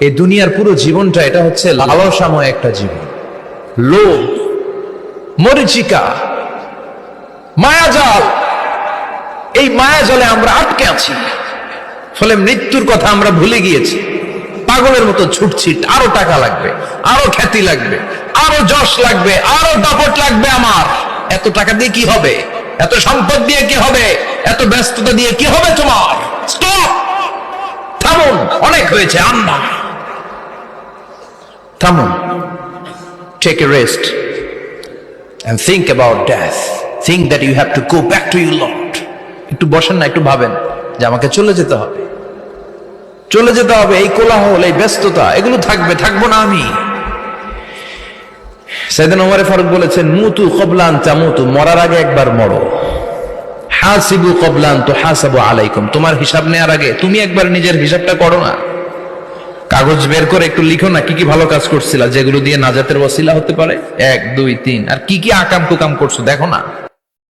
এই দুনিয়ার পুরো জীবনটা এটা হচ্ছে লালসাময় একটা জীবন, লোভ, মরিচিকা, মায়াজাল। এই মায়াজালে আমরা আটকে আছি, ফলে মৃত্যুর কথা আমরা ভুলে গিয়েছি। পাগলের মতো ছুটছি, আরো টাকা লাগবে, আরো খ্যাতি লাগবে, আরো যশ লাগবে, আরো দাপট লাগবে। আমার এত টাকা দিয়ে কি হবে? এত সম্পদ দিয়ে কি হবে? এত ব্যস্ততা দিয়ে কি হবে তোমার? স্টপ, থামুন, অনেক হয়েছে। আন্না, থামুন, take a rest and think about death. Think that you have to go back to your Lord. একটু বসেন না, একটু ভাবেন যে আমাকে চলে যেতে হবে, চলে যেতে হবে। এই কোলাহল, এই ব্যস্ততা, এগুলো থাকবে, থাকবো না আমি। সাইয়েদনা ওমর ফারুক বলেছেন, মুতু ক্বাবলা আন তামুতু, মরার আগে একবার মরো। হাসিবু ক্বাবলা আন তুহাসাবু আলাইকুম, তোমার হিসাব নেওয়ার আগে তুমি একবার নিজের হিসাবটা করো না। কাগজ বের করে একটু লিখো না কি কি ভালো কাজ করছিলা, যেগুলো দিয়ে নাজাতের ওসিলা হতে পারে। 1 2 3, আর কি কি আকাম কুকাম করছো দেখো না।